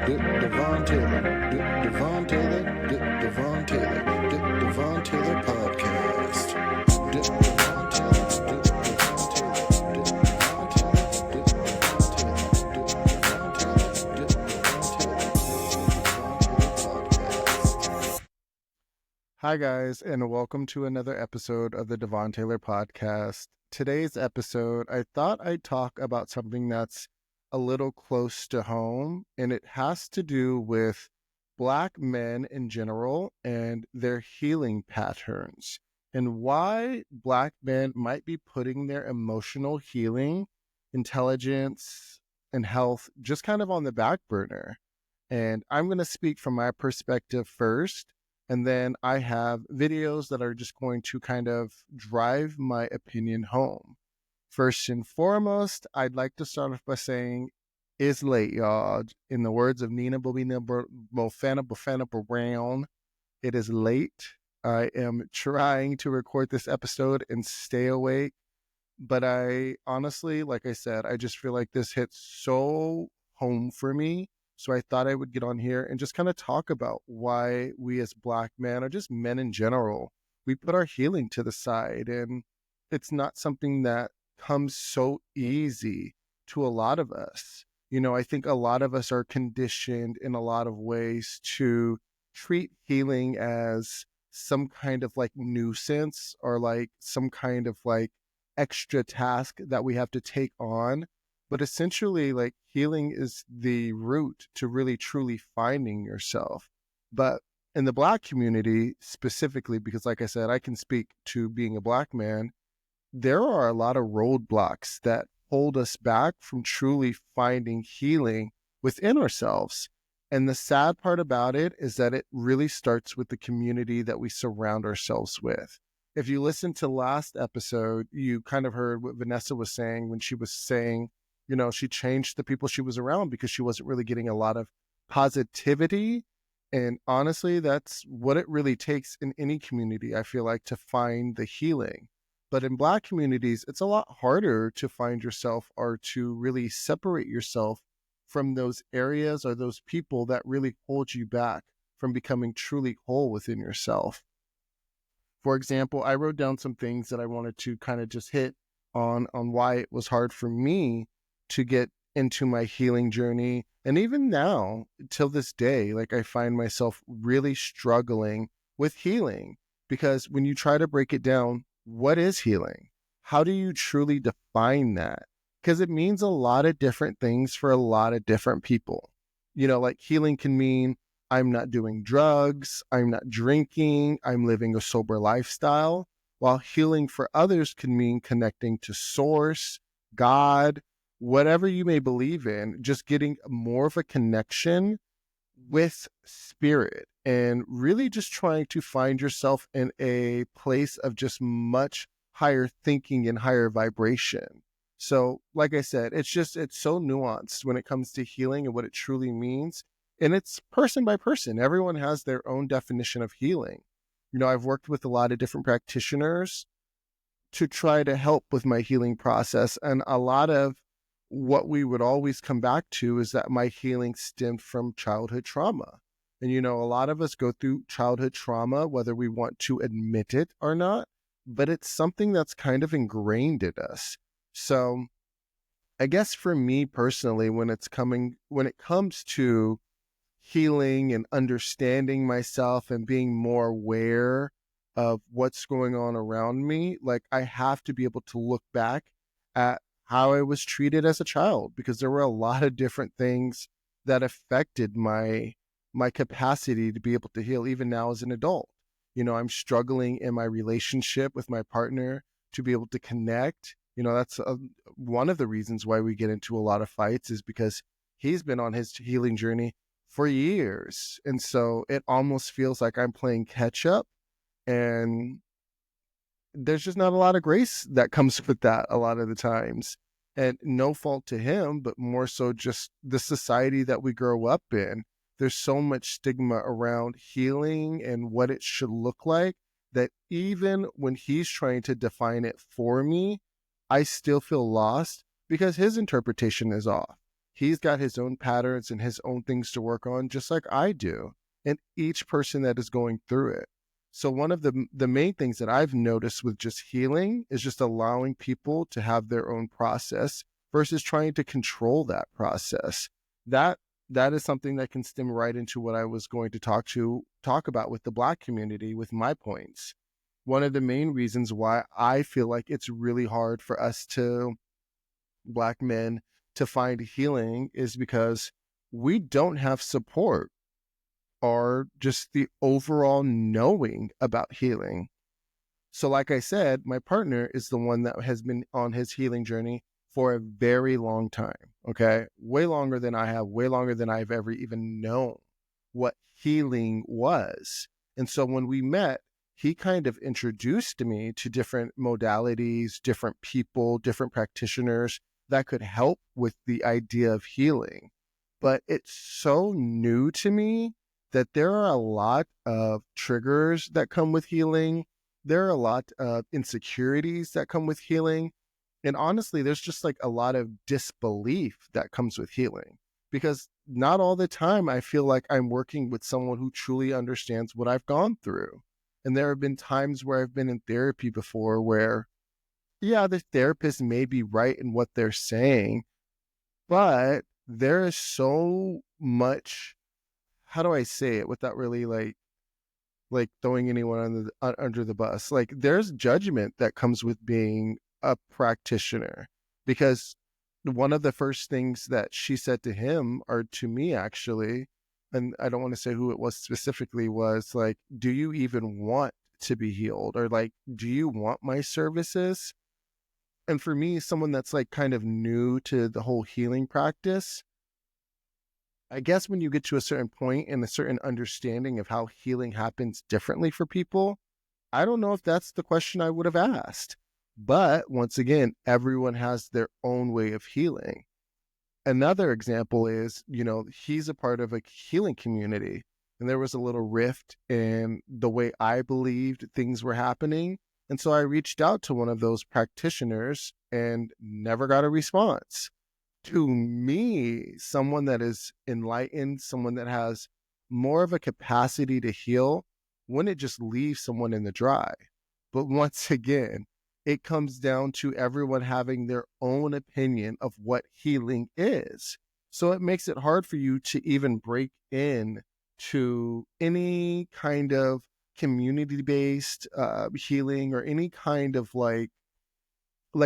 Devon Taylor, Devon Taylor, Devon Taylor, Devon Taylor Podcast. Devon Taylor, Devon Taylor, Devon Taylor, Podcast. Hi guys, and welcome to another episode of the Devon Taylor Podcast. Today's episode, I thought I'd talk about something that's a little close to home, and it has to do with Black men in general and their healing patterns, and why Black men might be putting their emotional healing, intelligence, and health just kind of on the back burner. And I'm going to speak from my perspective first, and then I have videos that are just going to kind of drive my opinion home. First and foremost, I'd like to start off by saying, it's late, y'all. In the words of Nina Bobina Bofana Brown, it is late. I am trying to record this episode and stay awake. But I honestly, like I said, I just feel like this hits so home for me. So I thought I would get on here and just kind of talk about why we as Black men, or just men in general, we put our healing to the side. And it's not something that comes so easy to a lot of us. You know, I think a lot of us are conditioned in a lot of ways to treat healing as some kind of like nuisance, or like some kind of like extra task that we have to take on. But essentially, like, healing is the route to really truly finding yourself. But in the Black community specifically, because like I said, I can speak to being a Black man, there are a lot of roadblocks that hold us back from truly finding healing within ourselves. And the sad part about it is that it really starts with the community that we surround ourselves with. If you listen to last episode, you kind of heard what Vanessa was saying when she was saying, you know, she changed the people she was around because she wasn't really getting a lot of positivity. And honestly, that's what it really takes in any community, I feel like, to find the healing. But in Black communities, it's a lot harder to find yourself, or to really separate yourself from those areas or those people that really hold you back from becoming truly whole within yourself. For example, I wrote down some things that I wanted to kind of just hit on why it was hard for me to get into my healing journey. And even now, till this day, like, I find myself really struggling with healing, because when you try to break it down, what is healing? How do you truly define that? Because it means a lot of different things for a lot of different people. You know, like, healing can mean I'm not doing drugs, I'm not drinking, I'm living a sober lifestyle, while healing for others can mean connecting to source, God, whatever you may believe in, just getting more of a connection with spirit, and really just trying to find yourself in a place of just much higher thinking and higher vibration. So, like I said, it's so nuanced when it comes to healing and what it truly means. And it's person by person. Everyone has their own definition of healing. You know, I've worked with a lot of different practitioners to try to help with my healing process. And a lot of what we would always come back to is that my healing stemmed from childhood trauma. And, you know, a lot of us go through childhood trauma, whether we want to admit it or not, but it's something that's kind of ingrained in us. So I guess for me personally, when it comes to healing and understanding myself and being more aware of what's going on around me, like, I have to be able to look back at how I was treated as a child, because there were a lot of different things that affected my capacity to be able to heal even now as an adult. You know, I'm struggling in my relationship with my partner to be able to connect. You know, that's one of the reasons why we get into a lot of fights, is because he's been on his healing journey for years. And so it almost feels like I'm playing catch up, and there's just not a lot of grace that comes with that a lot of the times. And no fault to him, but more so just the society that we grow up in. There's so much stigma around healing and what it should look like, that even when he's trying to define it for me, I still feel lost because his interpretation is off. he's got his own patterns and his own things to work on, just like I do, and each person that is going through it. So one of the main things that I've noticed with just healing is just allowing people to have their own process versus trying to control that process. That that is something that can stem right into what I was going to talk about with the Black community with my points. One of the main reasons why I feel like it's really hard for us to Black men to find healing is because we don't have support or just the overall knowing about healing. So, like I said, my partner is the one that has been on his healing journey for a very long time. Okay. Way longer than I have, way longer than I've ever even known what healing was. And so when we met, he kind of introduced me to different modalities, different people, different practitioners that could help with the idea of healing. But it's so new to me that there are a lot of triggers that come with healing. There are a lot of insecurities that come with healing. And honestly, there's just like a lot of disbelief that comes with healing because not all the time I feel like I'm working with someone who truly understands what I've gone through. And there have been times where I've been in therapy before where, yeah, the therapist may be right in what they're saying, but there is so much, how do I say it without really like throwing anyone under the bus. Like there's judgment that comes with being a practitioner because one of the first things that she said to him or to me actually, and I don't want to say who it was specifically, was like, do you even want to be healed? Or like, do you want my services? And for me, someone that's like kind of new to the whole healing practice, I guess when you get to a certain point and a certain understanding of how healing happens differently for people, I don't know if that's the question I would have asked. But once again, everyone has their own way of healing. Another example is, he's a part of a healing community, and there was a little rift in the way I believed things were happening. And so I reached out to one of those practitioners and never got a response. To me, someone that is enlightened, someone that has more of a capacity to heal, wouldn't just leave someone in the dry. But once again, it comes down to everyone having their own opinion of what healing is. So it makes it hard for you to even break in to any kind of community-based healing or any kind of like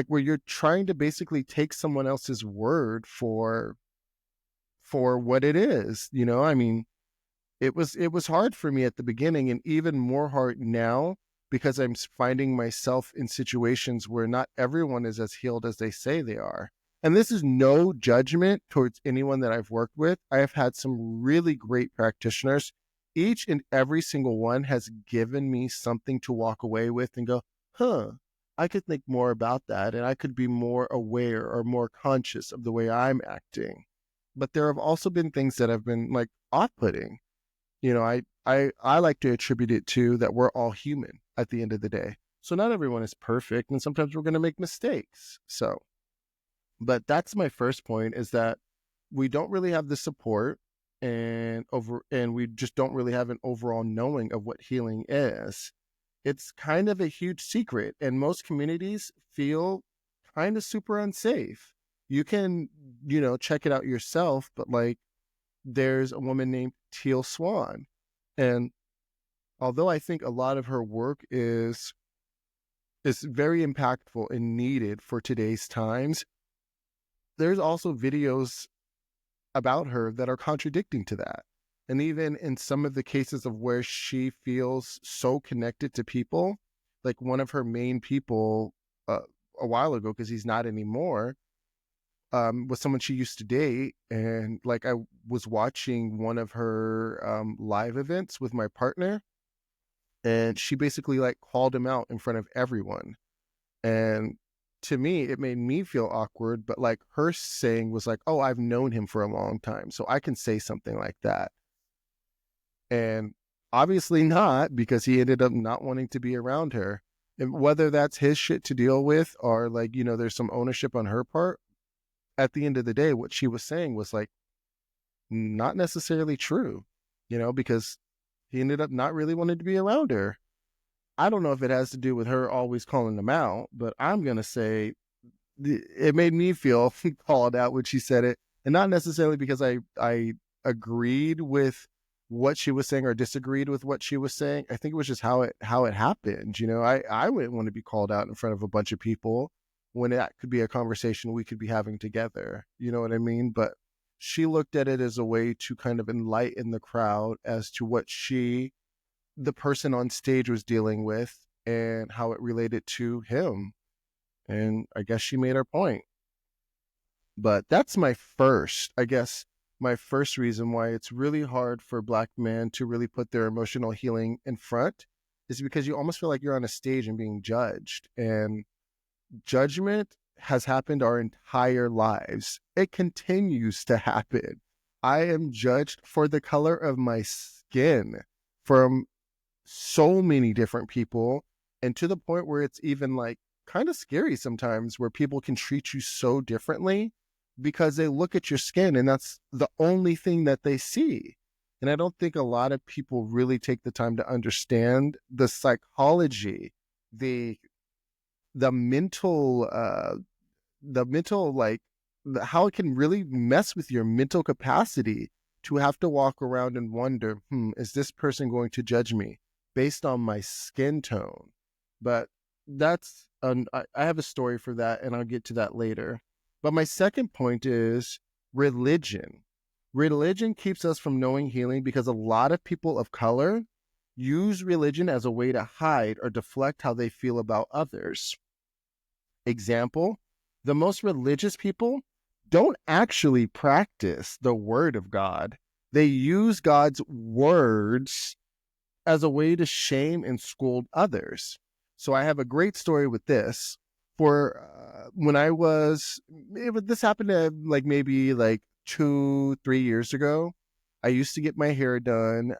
where you're trying to basically take someone else's word for what it is. I mean, it was hard for me at the beginning and even more hard now because I'm finding myself in situations where not everyone is as healed as they say they are. And this is no judgment towards anyone that I've worked with. I have had some really great practitioners. Each and every single one has given me something to walk away with and go, huh, I could think more about that and I could be more aware or more conscious of the way I'm acting. But there have also been things that have been like off-putting. I like to attribute it to that we're all human at the end of the day. So not everyone is perfect and sometimes we're going to make mistakes. So, but that's my first point, is that we don't really have the support and we just don't really have an overall knowing of what healing is. It's kind of a huge secret, and most communities feel kind of super unsafe. You can, check it out yourself, but like there's a woman named Teal Swan. And although I think a lot of her work is very impactful and needed for today's times, there's also videos about her that are contradicting to that. And even in some of the cases of where she feels so connected to people, like one of her main people a while ago, because he's not anymore, was someone she used to date. And like I was watching one of her live events with my partner, and she basically like called him out in front of everyone. And to me, it made me feel awkward, but like her saying was like, oh, I've known him for a long time, so I can say something like that. And obviously not, because he ended up not wanting to be around her. And whether that's his shit to deal with or like, there's some ownership on her part, at the end of the day, what she was saying was like not necessarily true, because he ended up not really wanting to be around her. I don't know if it has to do with her always calling him out, but I'm going to say it made me feel called out when she said it. And not necessarily because I agreed with what she was saying or disagreed with what she was saying. I think it was just how it happened. I wouldn't want to be called out in front of a bunch of people when that could be a conversation we could be having together. You know what I mean? But she looked at it as a way to kind of enlighten the crowd as to what the person on stage, was dealing with and how it related to him. And I guess she made her point. But that's my first reason why it's really hard for Black men to really put their emotional healing in front is because you almost feel like you're on a stage and being judged. And judgment has happened our entire lives. It continues to happen. I am judged for the color of my skin from so many different people, and to the point where it's even like kind of scary sometimes, where people can treat you so differently because they look at your skin and that's the only thing that they see. And I don't think a lot of people really take the time to understand the psychology, the the mental like how it can really mess with your mental capacity to have to walk around and wonder, is this person going to judge me based on my skin tone? But I have a story for that, and I'll get to that later. But my second point is religion. Religion keeps us from knowing healing because a lot of people of color use religion as a way to hide or deflect how they feel about others. Example, the most religious people don't actually practice the word of God. They use God's words as a way to shame and scold others. So I have a great story with this. For when this happened like maybe like 2-3 years ago. I used to get my hair done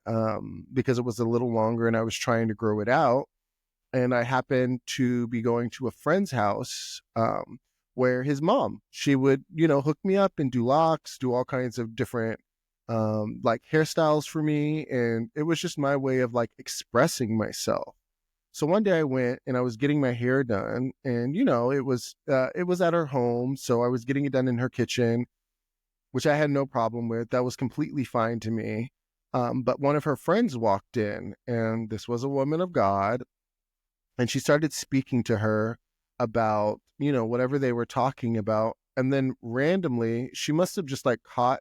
because it was a little longer and I was trying to grow it out. And I happened to be going to a friend's house where his mom, she would, hook me up and do locks, do all kinds of different like hairstyles for me. And it was just my way of like expressing myself. So one day I went and I was getting my hair done, and it was at her home, so I was getting it done in her kitchen, which I had no problem with. That was completely fine to me. But one of her friends walked in, and this was a woman of God, and she started speaking to her about, whatever they were talking about. And then randomly, she must have just like caught,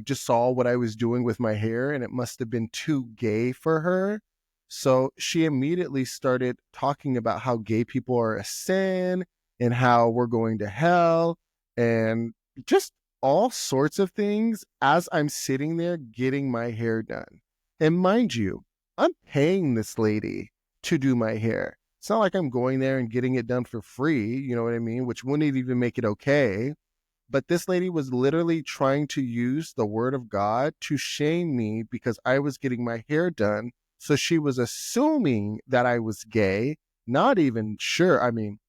just saw what I was doing with my hair, and it must have been too gay for her. So she immediately started talking about how gay people are a sin and how we're going to hell and just all sorts of things as I'm sitting there getting my hair done. And mind you, I'm paying this lady to do my hair. It's not like I'm going there and getting it done for free, you know what I mean? Which wouldn't even make it okay. But this lady was literally trying to use the word of God to shame me because I was getting my hair done. So she was assuming that I was gay, not even sure. I mean,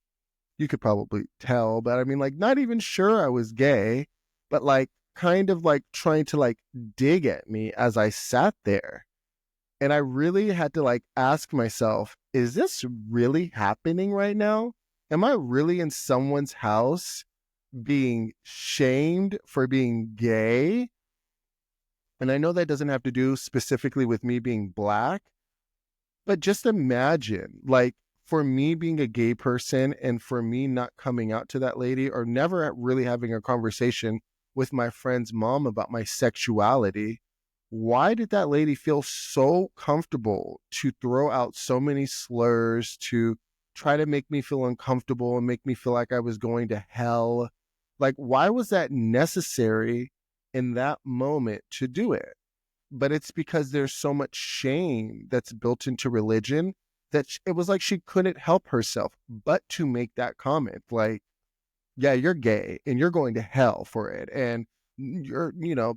you could probably tell, but I mean, like, not even sure I was gay, but like, kind of like trying to like dig at me as I sat there. And I really had to like ask myself, is this really happening right now? Am I really in someone's house being shamed for being gay? And I know that doesn't have to do specifically with me being Black, but just imagine, like, for me being a gay person and for me not coming out to that lady or never really having a conversation with my friend's mom about my sexuality, why did that lady feel so comfortable to throw out so many slurs, to try to make me feel uncomfortable and make me feel like I was going to hell? Like, why was that necessary in that moment to do it? But it's because there's so much shame that's built into religion that it was like she couldn't help herself but to make that comment. Like, yeah, you're gay and you're going to hell for it. And you're,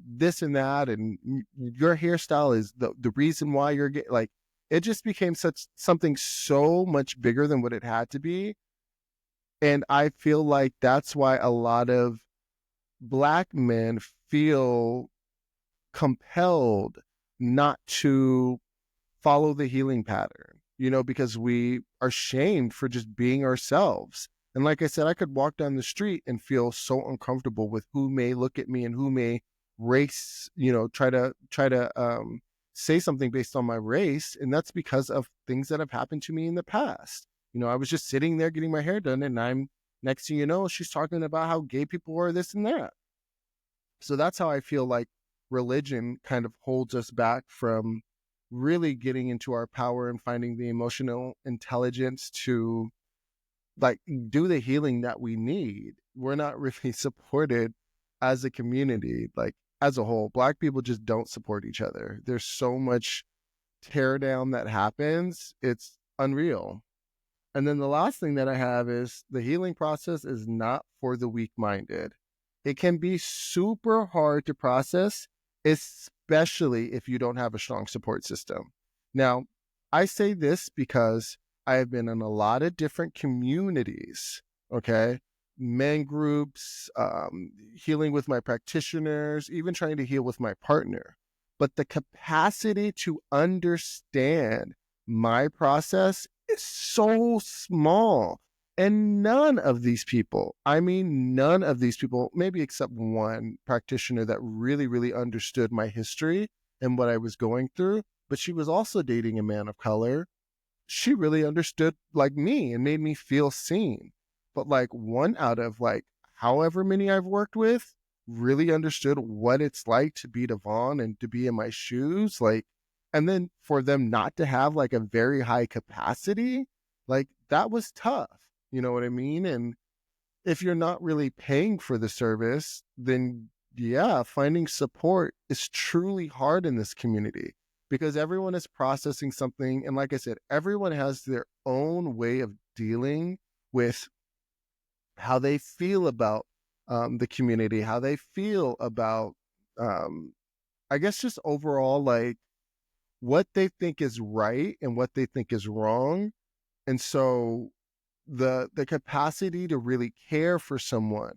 this and that. And your hairstyle is the reason why you're gay. Like, it just became something so much bigger than what it had to be. And I feel like that's why a lot of Black men feel compelled not to follow the healing pattern, because we are shamed for just being ourselves. And like I said, I could walk down the street and feel so uncomfortable with who may look at me and who may race, try to say something based on my race. And that's because of things that have happened to me in the past. I was just sitting there getting my hair done, and I'm next thing you know, she's talking about how gay people are this and that. So that's how I feel like religion kind of holds us back from really getting into our power and finding the emotional intelligence to like do the healing that we need. We're not really supported as a community, like as a whole. Black people just don't support each other. There's so much tear down that happens. It's unreal. And then the last thing that I have is the healing process is not for the weak minded. It can be super hard to process, especially if you don't have a strong support system. Now, I say this because I have been in a lot of different communities, okay? Men groups, healing with my practitioners, even trying to heal with my partner. But the capacity to understand my process is so small. And none of these people, maybe except one practitioner that really, really understood my history and what I was going through, but she was also dating a man of color. She really understood like me and made me feel seen. But like one out of like however many I've worked with really understood what it's like to be Devon and to be in my shoes. Like, and then for them not to have like a very high capacity, like that was tough. You know what I mean? And if you're not really paying for the service, then yeah, finding support is truly hard in this community because everyone is processing something. And like I said, everyone has their own way of dealing with how they feel about the community, how they feel about, I guess, just overall, like what they think is right and what they think is wrong. And so the capacity to really care for someone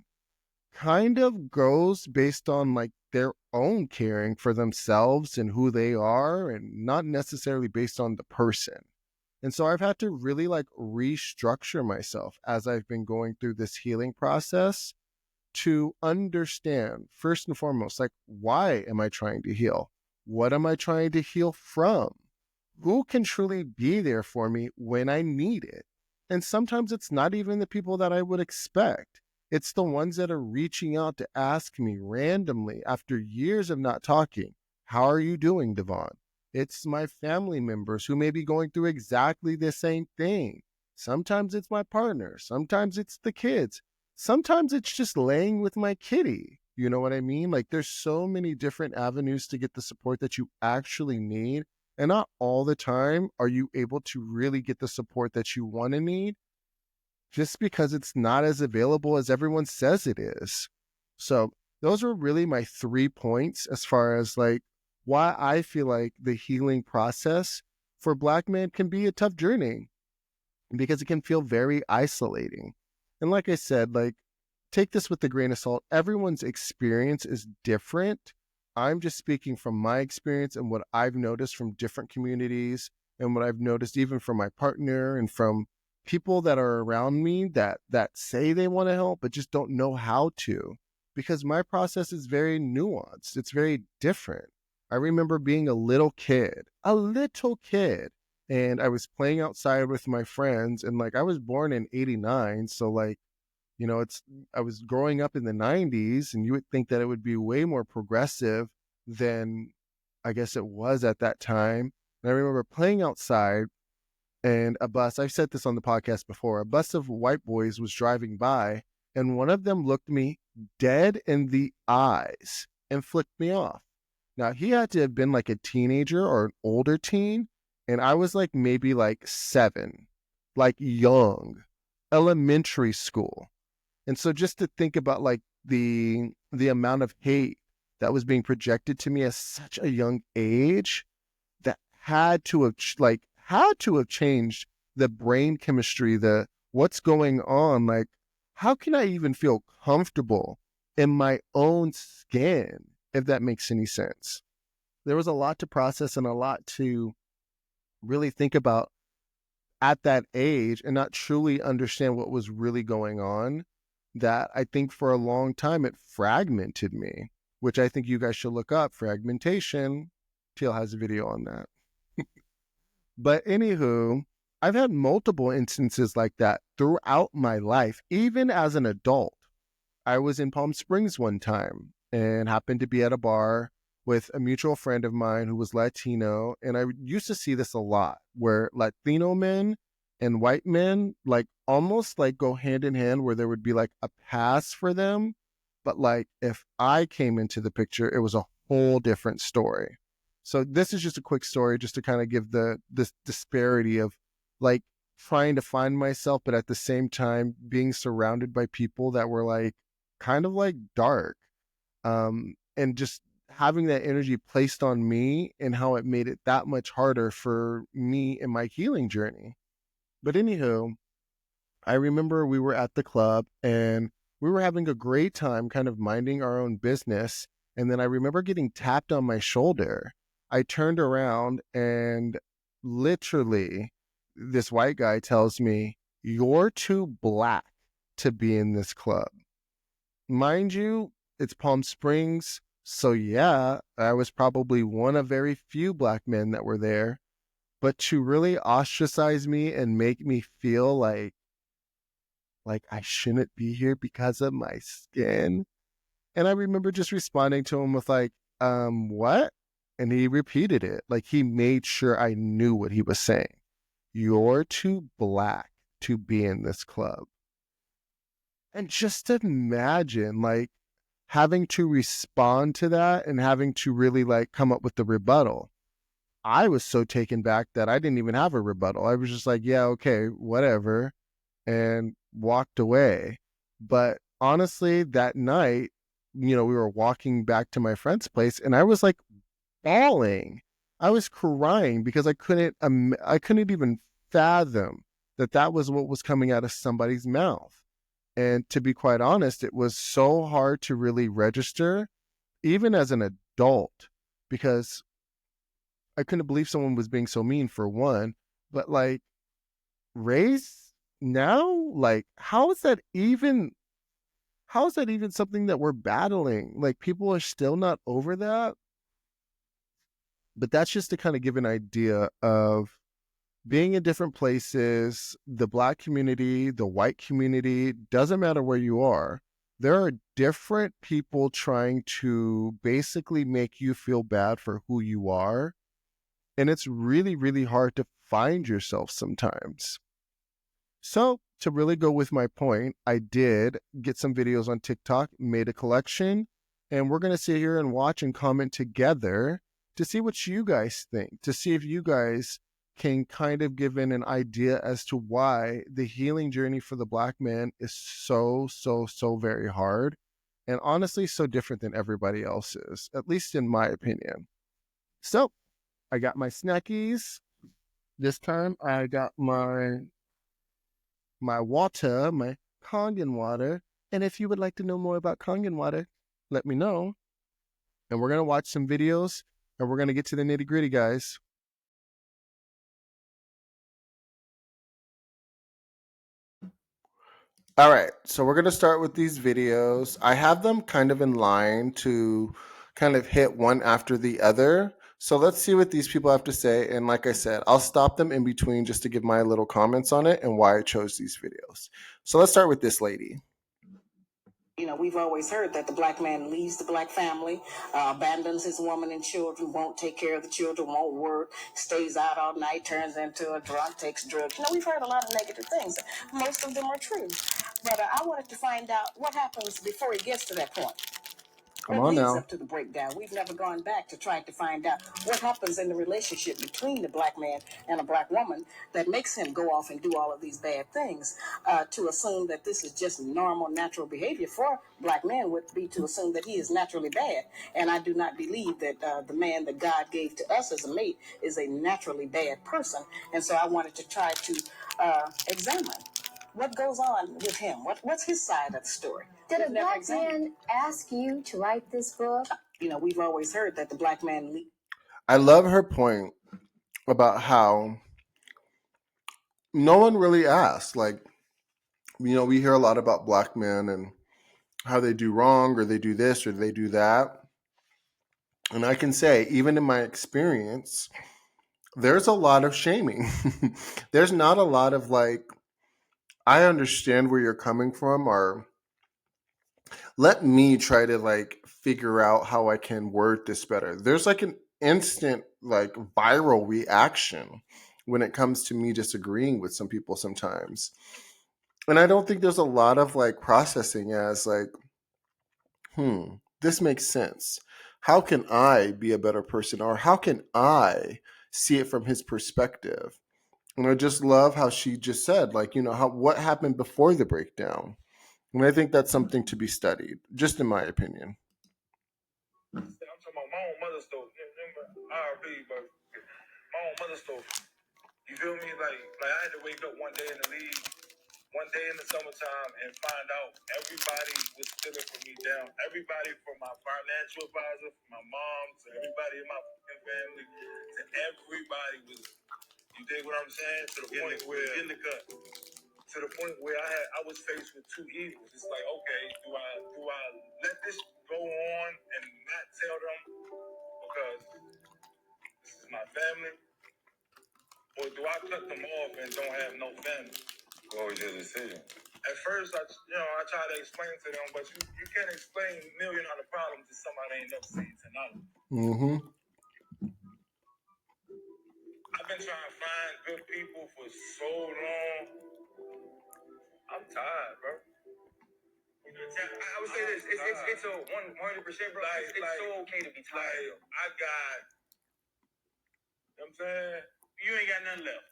kind of goes based on like their own caring for themselves and who they are and not necessarily based on the person. And so I've had to really like restructure myself as I've been going through this healing process to understand first and foremost, like, why am I trying to heal? What am I trying to heal from? Who can truly be there for me when I need it? And sometimes it's not even the people that I would expect. It's the ones that are reaching out to ask me randomly after years of not talking, how are you doing, Devon? It's my family members who may be going through exactly the same thing. Sometimes it's my partner. Sometimes it's the kids. Sometimes it's just laying with my kitty. You know what I mean? Like there's so many different avenues to get the support that you actually need. And not all the time are you able to really get the support that you want to need just because it's not as available as everyone says it is. So those are really my 3 points as far as like why I feel like the healing process for Black men can be a tough journey because it can feel very isolating. And like I said, like take this with a grain of salt. Everyone's experience is different. I'm just speaking from my experience and what I've noticed from different communities and what I've noticed even from my partner and from people that are around me that say they want to help but just don't know how to because my process is very nuanced. It's very different. I remember being a little kid, and I was playing outside with my friends and like I was born in 89, so like it's I was growing up in the 90s and you would think that it would be way more progressive than I guess it was at that time. And I remember playing outside and I've said this on the podcast before, a bus of white boys was driving by and one of them looked me dead in the eyes and flicked me off. Now he had to have been like a teenager or an older teen. And I was like maybe like 7, like young, elementary school. And so just to think about like the amount of hate that was being projected to me at such a young age that had to have changed the brain chemistry, the what's going on? Like, how can I even feel comfortable in my own skin, if that makes any sense? There was a lot to process and a lot to really think about at that age and not truly understand what was really going on, that I think for a long time it fragmented me, which I think you guys should look up. Fragmentation. Teal has a video on that. But anywho, I've had multiple instances like that throughout my life, even as an adult. I was in Palm Springs one time and happened to be at a bar with a mutual friend of mine who was Latino. And I used to see this a lot where Latino men and white men like almost like go hand in hand, where there would be like a pass for them. But like if I came into the picture, it was a whole different story. So this is just a quick story just to kind of give this disparity of like trying to find myself, but at the same time being surrounded by people that were like kind of like dark, and just having that energy placed on me and how it made it that much harder for me in my healing journey. But anywho, I remember we were at the club and we were having a great time kind of minding our own business, and then I remember getting tapped on my shoulder. I turned around and literally this white guy tells me, "You're too black to be in this club." Mind you, it's Palm Springs. So yeah, I was probably one of very few black men that were there. But to really ostracize me and make me feel like I shouldn't be here because of my skin. And I remember just responding to him with like, what? And he repeated it. Like he made sure I knew what he was saying. You're too black to be in this club. And just imagine like having to respond to that and having to really like come up with the rebuttal. I was so taken back that I didn't even have a rebuttal. I was just like, yeah, okay, whatever, and walked away. But honestly, that night, we were walking back to my friend's place and I was like bawling. I was crying because I couldn't even fathom that that was what was coming out of somebody's mouth. And to be quite honest, it was so hard to really register, even as an adult, because I couldn't believe someone was being so mean, for one. But like race now, like how is that even something that we're battling? Like people are still not over that. But that's just to kind of give an idea of being in different places, the black community, the white community, doesn't matter where you are. There are different people trying to basically make you feel bad for who you are. And it's really, really hard to find yourself sometimes. So, to really go with my point, I did get some videos on TikTok, made a collection, and we're going to sit here and watch and comment together to see what you guys think, to see if you guys can kind of give in an idea as to why the healing journey for the black man is so, so, so very hard. And honestly, so different than everybody else's, at least in my opinion. So, I got my snackies. This time I got my water, my Kangen water. And if you would like to know more about Kangen water, let me know. And we're going to watch some videos and we're going to get to the nitty gritty, guys. All right, so we're going to start with these videos. I have them kind of in line to kind of hit one after the other. So let's see what these people have to say. And like I said, I'll stop them in between just to give my little comments on it and why I chose these videos. So let's start with this lady. We've always heard that the black man leaves the black family, abandons his woman and children, won't take care of the children, won't work, stays out all night, turns into a drunk, takes drugs. We've heard a lot of negative things. Most of them are true. But I wanted to find out what happens before he gets to that point. Come What on leads now. up to the breakdown? We've never gone back to try to find out what happens in the relationship between the black man and a black woman that makes him go off and do all of these bad things. To assume that this is just normal, natural behavior for black men would be to assume that he is naturally bad. And I do not believe that the man that God gave to us as a mate is a naturally bad person. And so I wanted to try to examine what goes on with him? What's his side of the story? Did a black man ask you to write this book? We've always heard that the black man. I love her point about how no one really asked. Like, we hear a lot about black men and how they do wrong or they do this or they do that. And I can say, even in my experience, there's a lot of shaming. There's not a lot of like, I understand where you're coming from, or let me try to like figure out how I can word this better. There's like an instant, like viral reaction when it comes to me disagreeing with some people sometimes. And I don't think there's a lot of like processing as like, this makes sense. How can I be a better person? Or how can I see it from his perspective? And I just love how she just said, like, what happened before the breakdown. And I think that's something to be studied, just in my opinion. I'm talking about my own mother stove. R.B., but my own mother stove. You feel me? Like I had to wake up one day in the league, one day in the summertime, and find out everybody was stealing from me down. Everybody from my financial advisor, from my mom, to everybody in my family, to everybody was. You dig what I'm saying? To the point where in the cut. To the point where I was faced with two evils. It's like, okay, do I let this go on and not tell them because this is my family, or do I cut them off and don't have no family? What was your decision? At first, I try to explain to them, but you can't explain $1 million problem to somebody ain't never seen tonight. Mm-hmm. I've been trying to find good people for so long. I'm tired, bro. I would say this. It's a 100%, bro. It's so okay to be tired. I got, you know what I'm saying? You ain't got nothing left.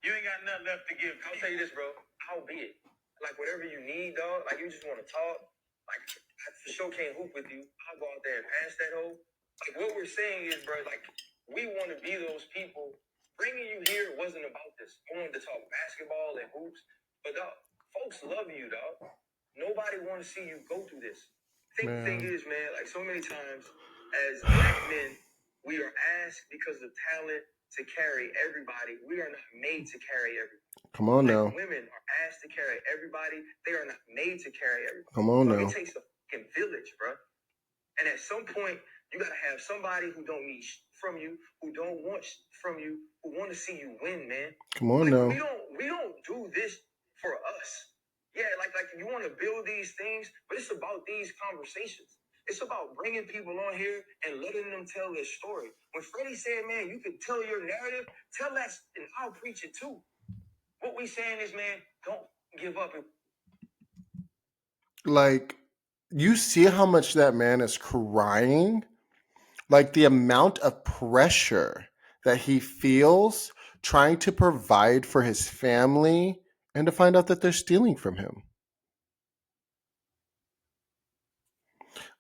You ain't got nothing left to give. I'll tell you this, bro. I'll be it. Like, whatever you need, dog. Like, you just want to talk. Like, I for sure can't hoop with you. I'll go out there and pass that hoe. Like, what we're saying is, bro, like, we want to be those people. Bringing you here wasn't about this. I wanted to talk basketball and hoops. But, dog, folks love you, dog. Nobody want to see you go through this. The thing is, man, like, so many times as black men, we are asked because of talent to carry everybody. We are not made to carry everybody. Come on now. Women are asked to carry everybody. They are not made to carry everybody. Come on now. It takes a fucking village, bro. And at some point, you gotta have somebody who don't need from you, who don't want from you, who want to see you win, man. Come on now. We don't do this for us. Yeah, like you want to build these things, but it's about these conversations. It's about bringing people on here and letting them tell their story. When Freddie said, man, you can tell your narrative, tell that, and I'll preach it too. What we saying is, man, don't give up. Like, you see how much that man is crying? Like, the amount of pressure that he feels trying to provide for his family and to find out that they're stealing from him.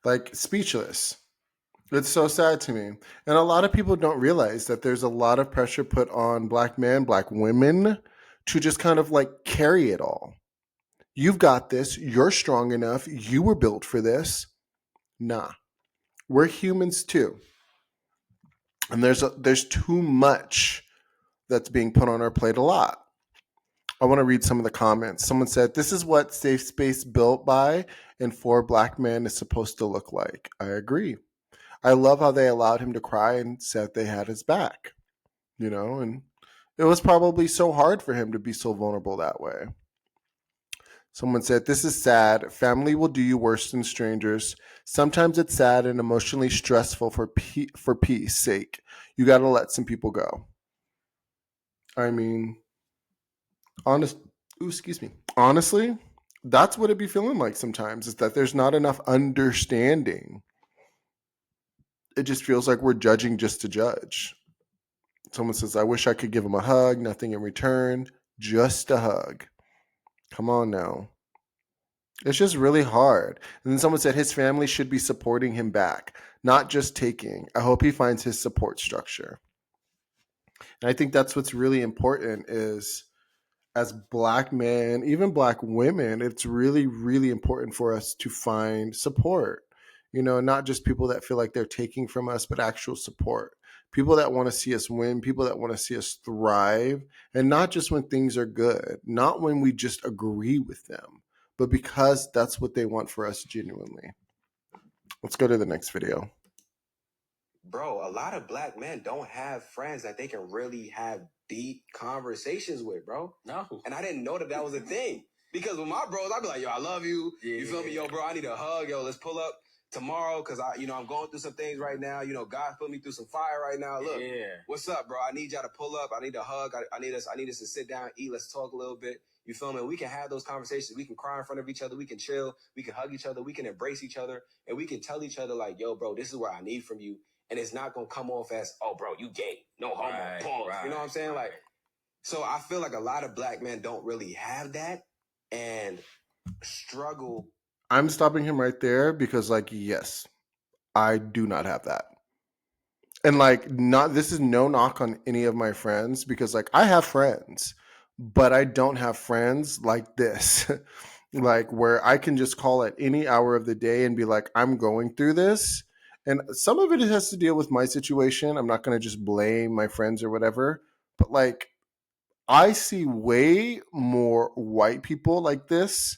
Like, speechless. It's so sad to me. And a lot of people don't realize that there's a lot of pressure put on black men, black women to just kind of like carry it all. You've got this. You're strong enough. You were built for this. Nah. We're humans too. And there's too much that's being put on our plate a lot. I want to read some of the comments. Someone said, this is what safe space built by and for black men is supposed to look like. I agree. I love how they allowed him to cry and said they had his back, and it was probably so hard for him to be so vulnerable that way. Someone said, this is sad. Family will do you worse than strangers. Sometimes it's sad and emotionally stressful for peace sake. You got to let some people go. I mean, honestly, that's what it be feeling like sometimes, is that there's not enough understanding. It just feels like we're judging just to judge. Someone says, I wish I could give him a hug, nothing in return, just a hug. Come on now. It's just really hard. And then someone said his family should be supporting him back, not just taking. I hope he finds his support structure. And I think that's what's really important is as Black men, even Black women, it's really, really important for us to find support. Not just people that feel like they're taking from us, but actual support. People that want to see us win, people that want to see us thrive, and not just when things are good, not when we just agree with them, but because that's what they want for us genuinely. Let's go to the next video. Bro, a lot of Black men don't have friends that they can really have deep conversations with, bro. No. And I didn't know that was a thing. Because with my bros, I'd be like, yo, I love you. Yeah. You feel me? Yo, bro, I need a hug. Yo, let's pull up tomorrow because I'm going through some things right now. God put me through some fire right now. Look, what's up, bro? I need y'all to pull up. I need a hug. I need us to sit down, eat. Let's talk a little bit. You feel me? We can have those conversations. We can cry in front of each other. We can chill. We can hug each other. We can embrace each other. And we can tell each other like, yo, bro, this is what I need from you. And it's not going to come off as, oh, bro, you gay. No homo. Pause. Right, you know what I'm saying? Right. Like, so I feel like a lot of Black men don't really have that and struggle. I'm stopping him right there because, yes, I do not have that. And this is no knock on any of my friends because I have friends, but I don't have friends like this. Where I can just call at any hour of the day and be like, I'm going through this. And some of it has to deal with my situation. I'm not going to just blame my friends or whatever. But I see way more white people like this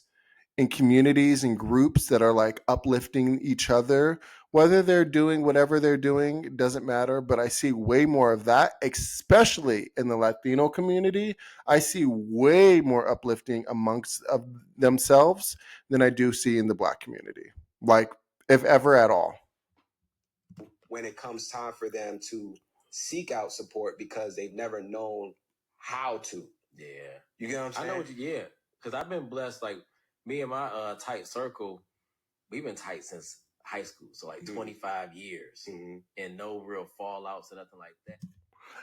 in communities and groups that are uplifting each other, whether they're doing whatever they're doing, it doesn't matter. But I see way more of that, especially in the Latino community. I see way more uplifting amongst of themselves than I do see in the Black community, if ever at all. When it comes time for them to seek out support because they've never known how to. Yeah. You get what I'm saying? I know what you, because I've been blessed, me and my tight circle, we've been tight since high school. So 25 years and no real fallouts or nothing like that.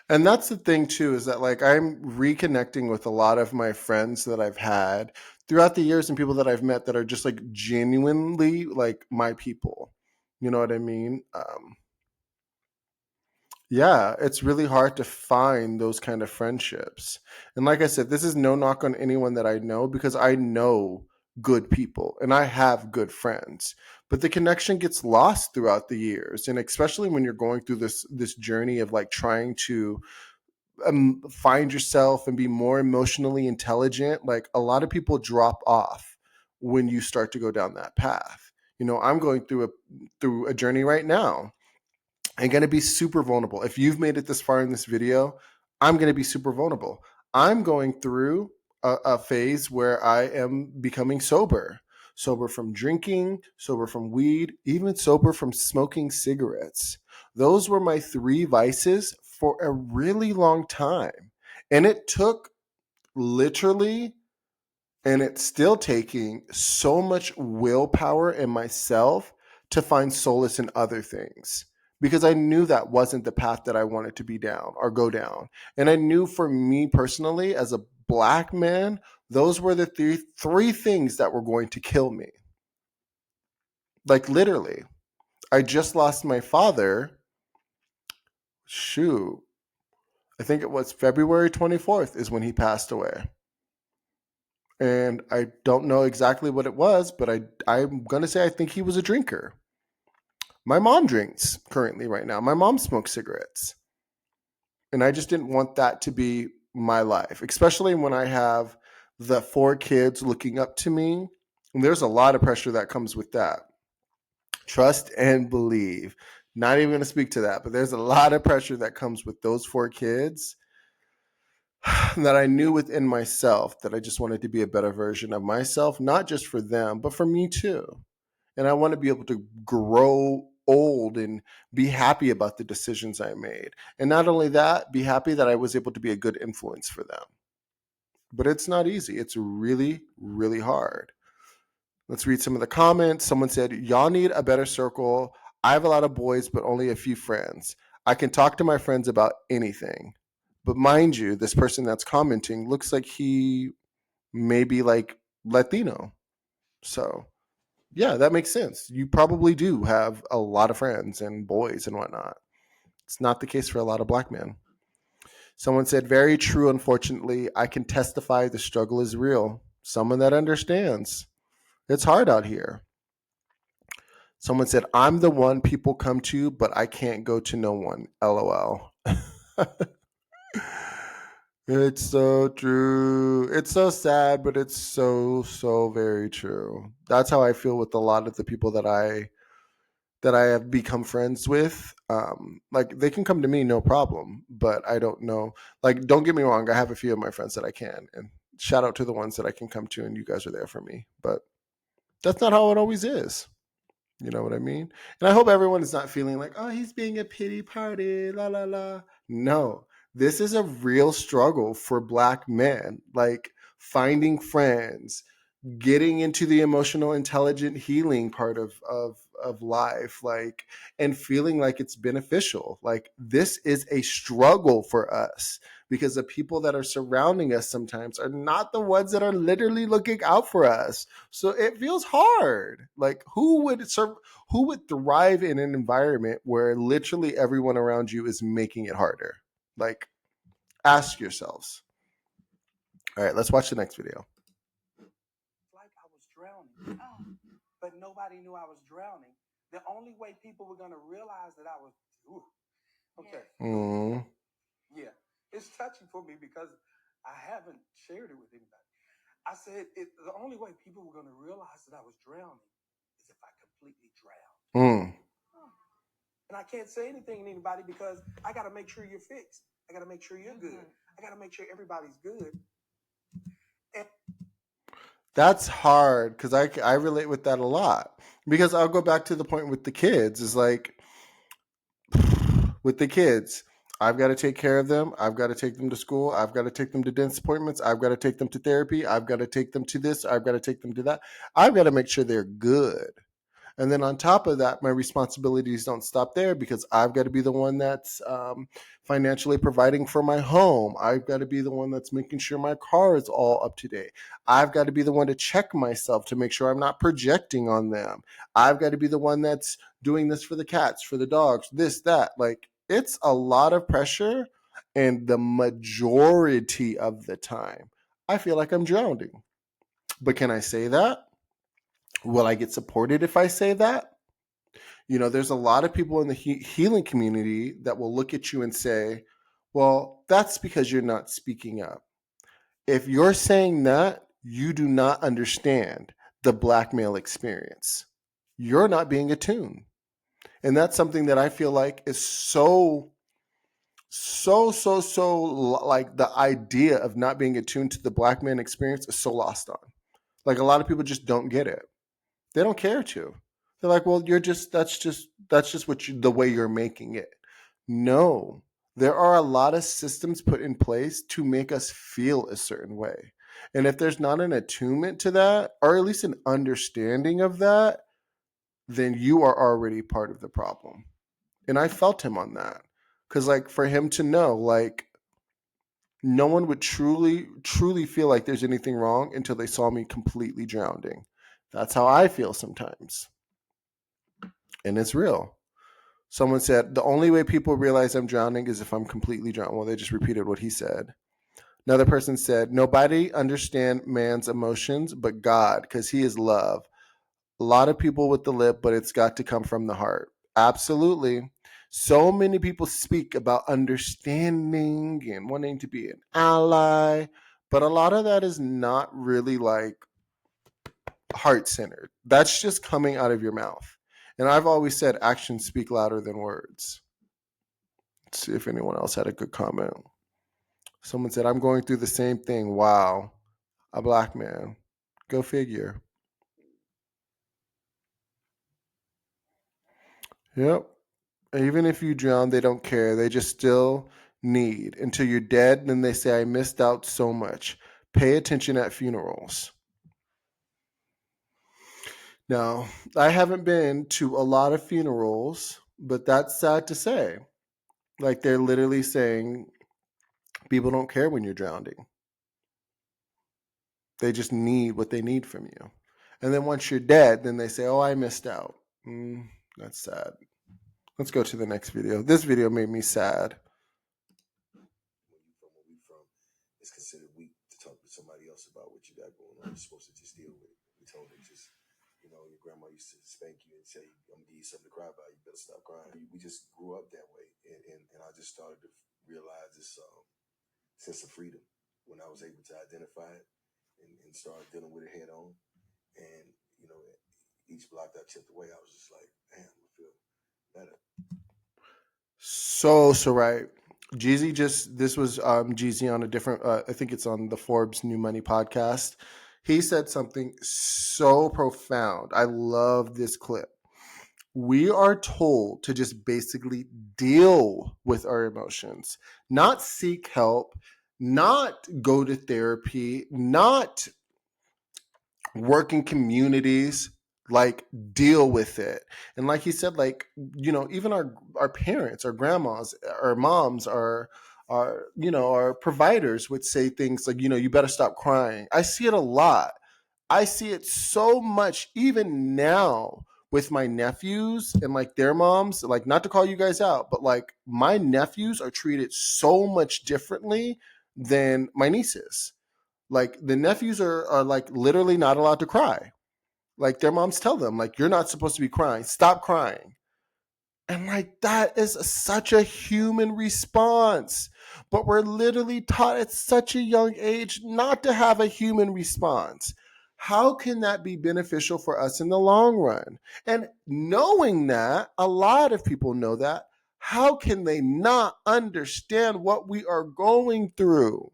And that's the thing too, is that I'm reconnecting with a lot of my friends that I've had throughout the years and people that I've met that are just genuinely my people. You know what I mean? Yeah, it's really hard to find those kind of friendships. And like I said, this is no knock on anyone that I know because I know good people and I have good friends. But the connection gets lost throughout the years. And especially when you're going through this journey of trying to find yourself and be more emotionally intelligent, a lot of people drop off when you start to go down that path. I'm going through a journey right now. I'm going to be super vulnerable. If you've made it this far in this video, I'm going to be super vulnerable. I'm going through a phase where I am becoming sober from drinking, sober from weed, even sober from smoking cigarettes. Those were my 3 vices for a really long time. And it took literally, and it's still taking so much willpower in myself to find solace in other things. Because I knew that wasn't the path that I wanted to be down or go down. And I knew for me personally, as a Black man, those were the three things that were going to kill me. Literally. I just lost my father. Shoot. I think it was February 24th is when he passed away. And I don't know exactly what it was, but I'm going to say I think he was a drinker. My mom drinks currently right now. My mom smokes cigarettes. And I just didn't want that to be my life, especially when I have the 4 kids looking up to me. And there's a lot of pressure that comes with that. Trust and believe. Not even going to speak to that, but there's a lot of pressure that comes with those 4 kids that I knew within myself that I just wanted to be a better version of myself, not just for them, but for me too. And I want to be able to grow old and be happy about the decisions I made. And not only that, be happy that I was able to be a good influence for them. But it's not easy. It's really, really hard. Let's read some of the comments. Someone said, y'all need a better circle. I have a lot of boys, but only a few friends. I can talk to my friends about anything. But mind you, this person that's commenting looks like he may be Latino. So yeah, that makes sense. You probably do have a lot of friends and boys and whatnot. It's not the case for a lot of Black men. Someone said, very true, unfortunately. I can testify the struggle is real. Someone that understands. It's hard out here. Someone said, I'm the one people come to, but I can't go to no one. LOL. It's so true. It's so sad, but it's so very true. That's how I feel with a lot of the people that I have become friends with. Like they can come to me no problem, but I don't know. Like, don't get me wrong, I have a few of my friends that I can, and shout out to the ones that I can come to, and you guys are there for me. But that's not how it always is. You know what I mean? And I hope everyone is not feeling like, oh, he's being a pity party, la la la. No, this is a real struggle for Black men. Like finding friends, getting into the emotional intelligent healing part of life, like, and feeling like it's beneficial. Like this is a struggle for us because the people that are surrounding us sometimes are not the ones that are literally looking out for us. So it feels hard. Like who would thrive in an environment where literally everyone around you is making it harder? Like, ask yourselves. All right, let's watch the next video. Like I was drowning, but nobody knew I was drowning. The only way people were going to realize that I was, okay. Yeah, it's touchy for me because I haven't shared it with anybody. I said the only way people were going to realize that I was drowning is if I completely drowned. And I can't say anything to anybody because I got to make sure you're fixed. I got to make sure you're good. I got to make sure everybody's good. And that's hard because I relate with that a lot. Because I'll go back to the point with the kids is like, with the kids, I've got to take care of them. I've got to take them to school. I've got to take them to dentist appointments. I've got to take them to therapy. I've got to take them to this. I've got to take them to that. I've got to make sure they're good. And then on top of that, my responsibilities don't stop there because I've got to be the one that's financially providing for my home. I've got to be the one that's making sure my car is all up to date. I've got to be the one to check myself to make sure I'm not projecting on them. I've got to be the one that's doing this for the cats, for the dogs, this, that. Like, it's a lot of pressure. And the majority of the time, I feel like I'm drowning. But can I say that? Will I get supported if I say that? You know, there's a lot of people in the healing community that will look at you and say, well, that's because you're not speaking up. If you're saying that, you do not understand the Black male experience. You're not being attuned. And that's something that I feel like is so like the idea of not being attuned to the Black man experience is so lost on. Like a lot of people just don't get it. They don't care to. They're like, well, that's just the way you're making it. No, there are a lot of systems put in place to make us feel a certain way. And if there's not an attunement to that, or at least an understanding of that, then you are already part of the problem. And I felt him on that. Because like for him to know, like, no one would truly feel like there's anything wrong until they saw me completely drowning. That's how I feel sometimes. And it's real. Someone said, the only way people realize I'm drowning is if I'm completely drowned. Well, they just repeated what he said. Another person said, nobody understands man's emotions but God, because he is love. A lot of people with the lip, but it's got to come from the heart. Absolutely. So many people speak about understanding and wanting to be an ally, but a lot of that is not really like heart-centered. That's just coming out of your mouth. And I've always said actions speak louder than words. Let's see if anyone else had a good comment. Someone said, I'm going through the same thing. Wow. A Black man. Go figure. Yep. Even if you drown, they don't care. They just still need. Until you're dead, then they say, I missed out so much. Pay attention at funerals. Now, I haven't been to a lot of funerals, but that's sad to say. Like they're literally saying people don't care when you're drowning. They just need what they need from you. And then once you're dead, then they say, oh, I missed out. That's sad. Let's go to the next video. This video made me sad. when you you're supposed to just deal with it. We told her just, your grandma used to spank you and say, I'm gonna give you something to cry about. You better stop crying. We just grew up that way, and I just started to realize this sense of freedom when I was able to identify it and start dealing with it head on. And each block that I chipped away, I was just like, damn, I feel better. So right. This was Jeezy on a different, I think it's on the Forbes New Money podcast. He said something so profound. I love this clip. We are told to just basically deal with our emotions, not seek help, not go to therapy, not work in communities, like deal with it. And like he said, like, even our parents, our grandmas, our moms, our providers would say things like, you better stop crying. I see it a lot. I see it so much even now with my nephews and like their moms, like, not to call you guys out, but like my nephews are treated so much differently than my nieces. Like the nephews are like literally not allowed to cry. Like their moms tell them, like, you're not supposed to be crying. Stop crying. And like that is such a human response. But we're literally taught at such a young age not to have a human response. How can that be beneficial for us in the long run? And knowing that, a lot of people know that, how can they not understand what we are going through?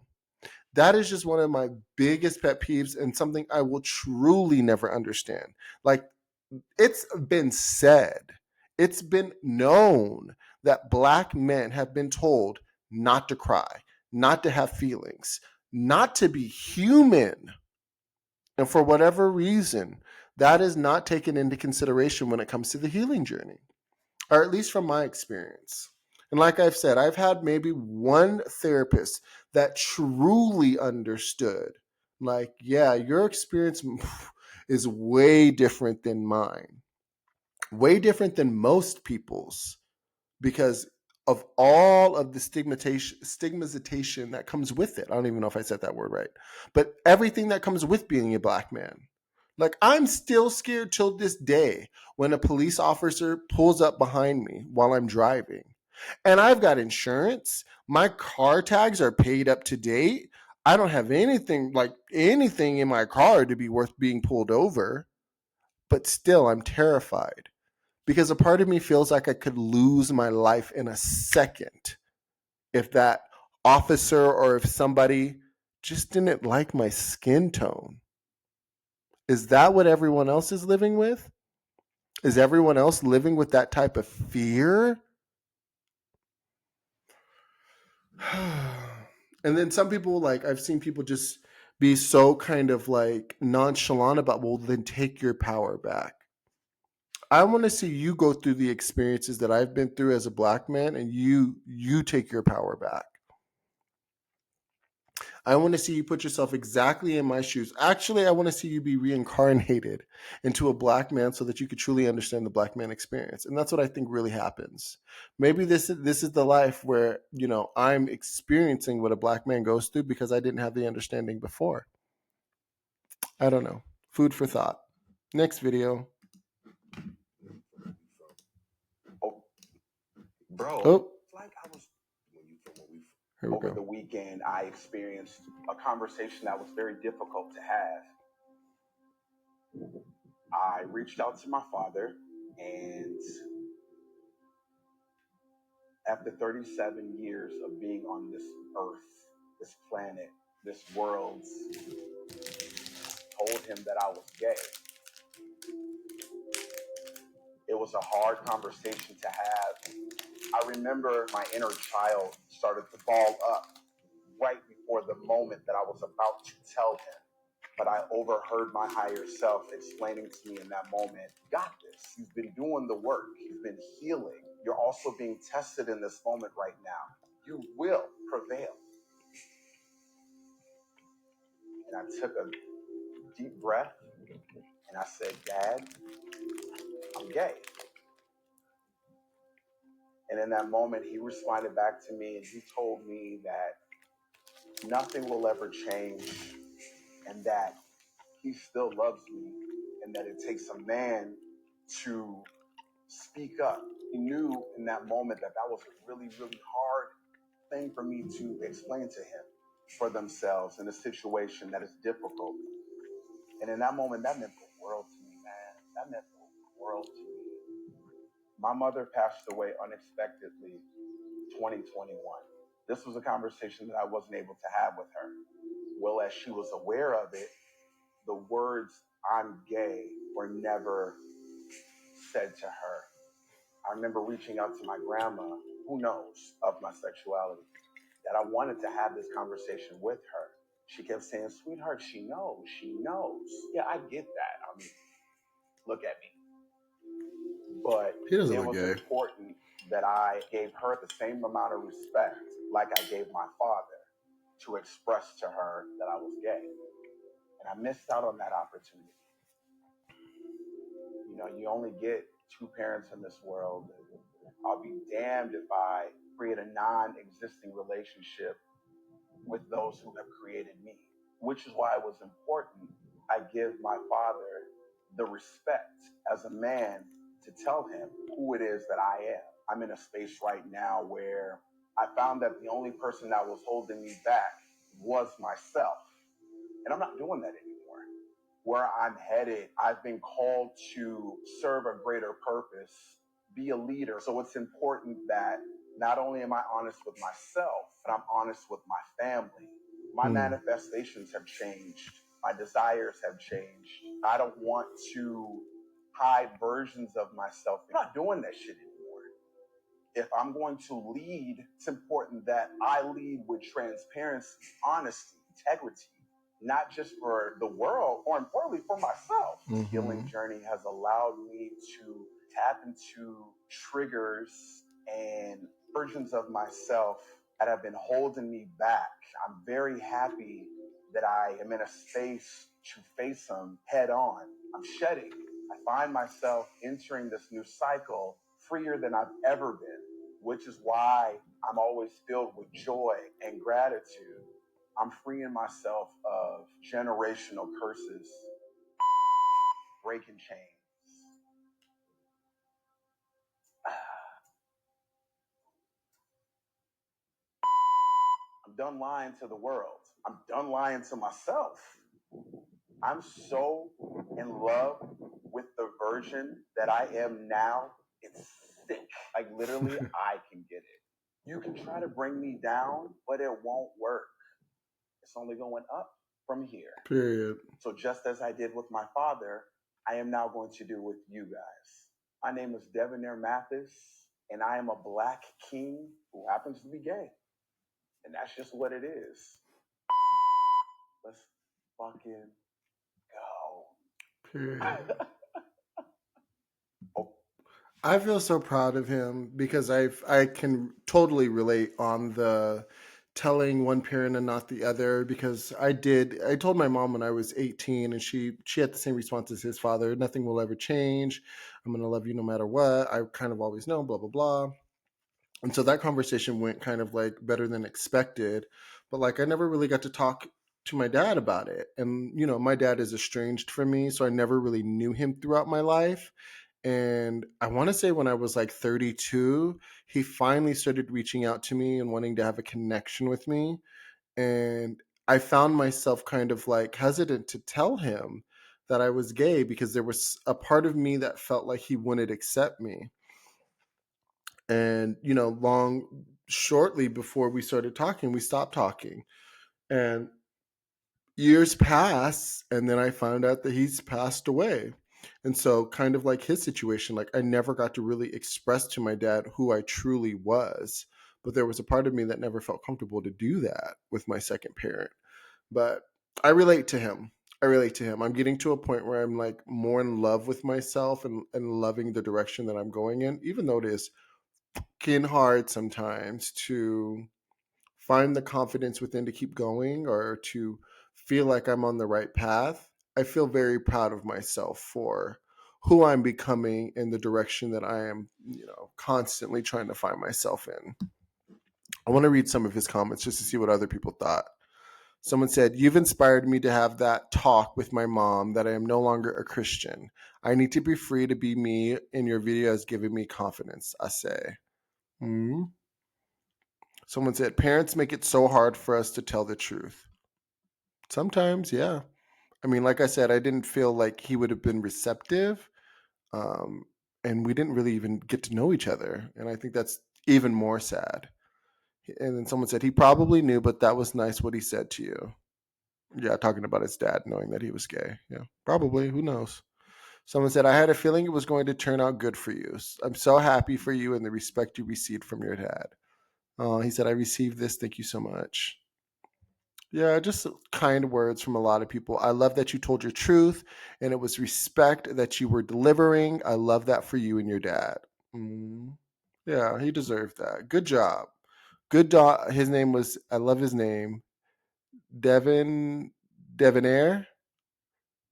That is just one of my biggest pet peeves and something I will truly never understand. Like, it's been said, it's been known that Black men have been told not to cry, not to have feelings, not to be human. And for whatever reason, that is not taken into consideration when it comes to the healing journey, or at least from my experience. And like I've said, I've had maybe one therapist that truly understood, like, yeah, your experience is way different than mine, way different than most people's, because of all of the stigmatization that comes with it. I don't even know if I said that word right, but everything that comes with being a Black man. Like, I'm still scared till this day when a police officer pulls up behind me while I'm driving. And I've got insurance. My car tags are paid up to date. I don't have anything in my car to be worth being pulled over. But still, I'm terrified because a part of me feels like I could lose my life in a second if that officer or if somebody just didn't like my skin tone. Is that what everyone else is living with? Is everyone else living with that type of fear? And then some people, like, I've seen people just be so kind of like nonchalant about, well, then take your power back. I want to see you go through the experiences that I've been through as a Black man, and you take your power back. I want to see you put yourself exactly in my shoes. Actually, I want to see you be reincarnated into a Black man so that you could truly understand the Black man experience. And that's what I think really happens. Maybe this is the life where, I'm experiencing what a Black man goes through because I didn't have the understanding before. I don't know. Food for thought. Next video. Oh, bro. Oh, Like I was here we Over go. the weekend, I experienced a conversation that was very difficult to have. I reached out to my father, and after 37 years of being on this earth, this planet, this world, told him that I was gay. It was a hard conversation to have. I remember my inner child started to ball up right before the moment that I was about to tell him. But I overheard my higher self explaining to me in that moment, you got this. You've been doing the work. You've been healing. You're also being tested in this moment right now. You will prevail. And I took a deep breath and I said, Dad, I'm gay. And in that moment, he responded back to me and he told me that nothing will ever change and that he still loves me, and that it takes a man to speak up. He knew in that moment that that was a really, really hard thing for me to explain to him for themselves in a situation that is difficult. And in that moment, that meant the world to me, man. That meant the world to me. My mother passed away unexpectedly 2021. This was a conversation that I wasn't able to have with her. Well, as she was aware of it, the words "I'm gay" were never said to her. I remember reaching out to my grandma, who knows of my sexuality, that I wanted to have this conversation with her. She kept saying, "Sweetheart, she knows, she knows." Yeah, I get that. I mean, look at me. But it was important that I gave her the same amount of respect like I gave my father, to express to her that I was gay. And I missed out on that opportunity. You know, you only get two parents in this world. I'll be damned if I create a non-existing relationship with those who have created me, which is why it was important I give my father the respect as a man to tell him who it is that I am. I'm in a space right now where I found that the only person that was holding me back was myself. And I'm not doing that anymore. Where I'm headed, I've been called to serve a greater purpose, be a leader. So it's important that not only am I honest with myself, but I'm honest with my family. My manifestations have changed. My desires have changed. I don't want to hide versions of myself. I'm not doing that shit anymore. If I'm going to lead, it's important that I lead with transparency, honesty, integrity, not just for the world, or importantly for myself. The healing journey has allowed me to tap into triggers and versions of myself that have been holding me back. I'm very happy that I am in a space to face them head on. I'm shedding. I find myself entering this new cycle freer than I've ever been, which is why I'm always filled with joy and gratitude. I'm freeing myself of generational curses, breaking chains. I'm done lying to the world. I'm done lying to myself. I'm so in love with the version that I am now. It's sick. Like literally, I can get it. You can try to bring me down, but it won't work. It's only going up from here. Period. So just as I did with my father, I am now going to do with you guys. My name is Devon Taylor Mathis, and I am a Black king who happens to be gay. And that's just what it is. Let's fucking go. Period. I feel so proud of him because I can totally relate on the telling one parent and not the other, because I told my mom when I was 18, and she had the same response as his father: nothing will ever change. I'm going to love you no matter what. I kind of always know, blah blah blah. And so that conversation went kind of like better than expected, but like I never really got to talk to my dad about it. And you know, my dad is estranged from me, so I never really knew him throughout my life. And I want to say when I was like 32, he finally started reaching out to me and wanting to have a connection with me. And I found myself kind of like hesitant to tell him that I was gay, because there was a part of me that felt like he wouldn't accept me. And, you know, shortly before we started talking, we stopped talking. And years pass, and then I found out that he's passed away. And so kind of like his situation, like I never got to really express to my dad who I truly was. But there was a part of me that never felt comfortable to do that with my second parent. But I relate to him. I'm getting to a point where I'm like more in love with myself, and loving the direction that I'm going in, even though it is hard sometimes to find the confidence within to keep going, or to feel like I'm on the right path. I feel very proud of myself for who I'm becoming in the direction that I am, you know, constantly trying to find myself in. I want to read some of his comments just to see what other people thought. Someone said, "You've inspired me to have that talk with my mom that I am no longer a Christian. I need to be free to be me, and your video has given me confidence," I say. Hmm. Someone said, "Parents make it so hard for us to tell the truth." Sometimes, yeah. I mean, like I said, I didn't feel like he would have been receptive. Um, and we didn't really even get to know each other. And I think that's even more sad. And then someone said, "He probably knew, but that was nice what he said to you." Yeah, talking about his dad knowing that he was gay. Yeah, probably. Who knows? Someone said, "I had a feeling it was going to turn out good for you. I'm so happy for you and the respect you received from your dad." He said, "I received this. Thank you so much." Yeah, just kind words from a lot of people. "I love that you told your truth and it was respect that you were delivering. I love that for you and your dad." Mm. Yeah, he deserved that. Good job. Good dog. His name was, I love his name, Devon, Devonair,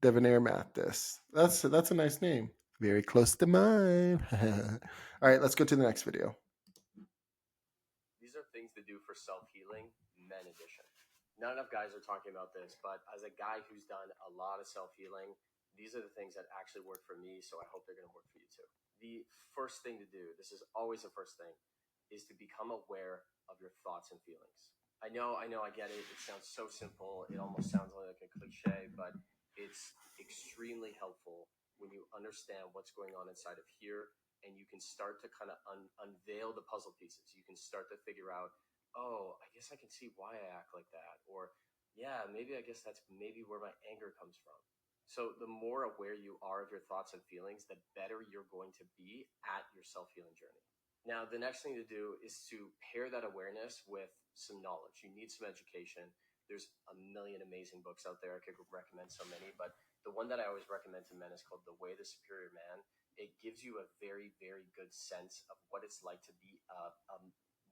Devonair Mathis. That's a nice name. Very close to mine. All right, let's go to the next video. These are things to do for self-healing, men edition. Not enough guys are talking about this, but as a guy who's done a lot of self-healing, these are the things that actually work for me, so I hope they're going to work for you too. The first thing to do, this is always the first thing, is to become aware of your thoughts and feelings. I know, I get it. It sounds so simple. It almost sounds like a cliche, but it's extremely helpful when you understand what's going on inside of here, and you can start to kind of unveil the puzzle pieces. You can start to figure out, oh, I guess I can see why I act like that. Or, yeah, maybe I guess that's maybe where my anger comes from. So the more aware you are of your thoughts and feelings, the better you're going to be at your self-healing journey. Now, the next thing to do is to pair that awareness with some knowledge. You need some education. There's a million amazing books out there. I could recommend so many, but the one that I always recommend to men is called The Way of the Superior Man. It gives you a very, very good sense of what it's like to be a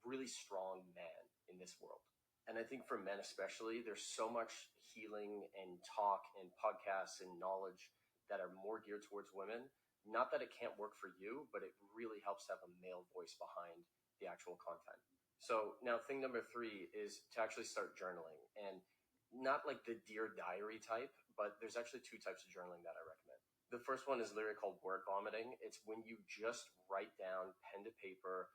really strong man in this world. And I think for men especially, there's so much healing and talk and podcasts and knowledge that are more geared towards women. Not that it can't work for you, but it really helps to have a male voice behind the actual content. So now thing number 3 is to actually start journaling, and not like the Dear Diary type, but there's actually 2 types of journaling that I recommend. The first one is literally called word vomiting. It's when you just write down pen to paper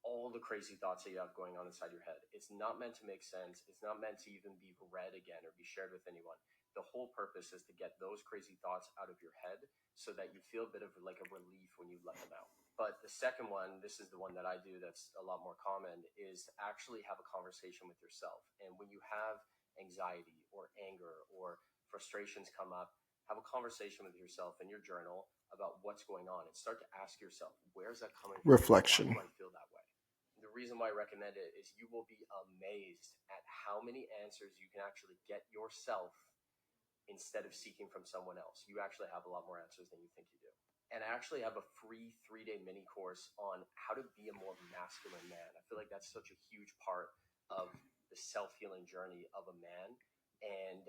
all the crazy thoughts that you have going on inside your head. It's not meant to make sense. It's not meant to even be read again or be shared with anyone. The whole purpose is to get those crazy thoughts out of your head so that you feel a bit of like a relief when you let them out. But the second one, this is the one that I do that's a lot more common, is to actually have a conversation with yourself. And when you have anxiety or anger or frustrations come up, have a conversation with yourself in your journal about what's going on and start to ask yourself, where's that coming from? Reflection. Why do I feel that way? The reason why I recommend it is you will be amazed at how many answers you can actually get yourself instead of seeking from someone else. You actually have a lot more answers than you think you do. And I actually have a free 3-day mini course on how to be a more masculine man. I feel like that's such a huge part of the self-healing journey of a man. And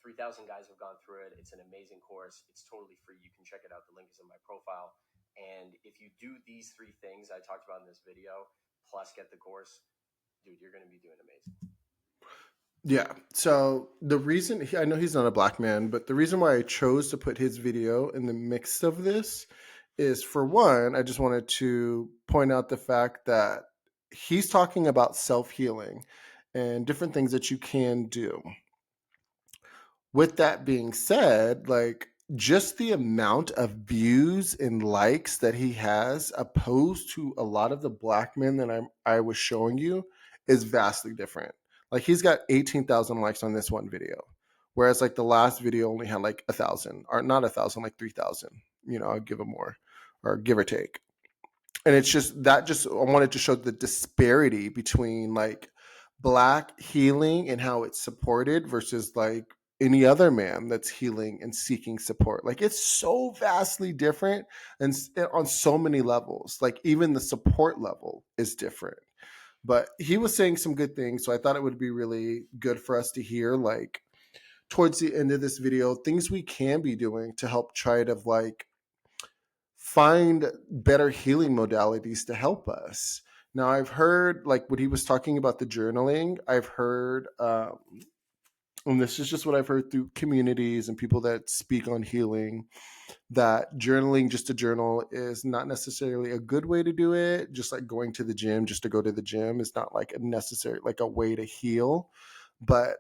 3,000 guys have gone through it. It's an amazing course. It's totally free. You can check it out. The link is in my profile. And if you do these 3 things I talked about in this video, plus get the course, dude, you're going to be doing amazing. Yeah. So the reason, I know he's not a black man, but the reason why I chose to put his video in the mix of this is, for one, I just wanted to point out the fact that he's talking about self-healing and different things that you can do. With that being said, like, just the amount of views and likes that he has opposed to a lot of the black men that I was showing you is vastly different. Like, he's got 18,000 likes on this one video, whereas like the last video only had like 1,000, or not 1,000, like 3,000. I'll give him more, or give or take. And it's just that, just I wanted to show the disparity between like black healing and how it's supported versus like any other man that's healing and seeking support. Like, it's so vastly different, and on so many levels. Like, even the support level is different. But he was saying some good things, so I thought it would be really good for us to hear, like, towards the end of this video, things we can be doing to help try to like find better healing modalities to help us. Now, I've heard, like, when he was talking about the journaling, I've heard and this is just what I've heard through communities and people that speak on healing, that journaling just to journal is not necessarily a good way to do it. Just like going to the gym just to go to the gym is not like a necessary, like a way to heal. But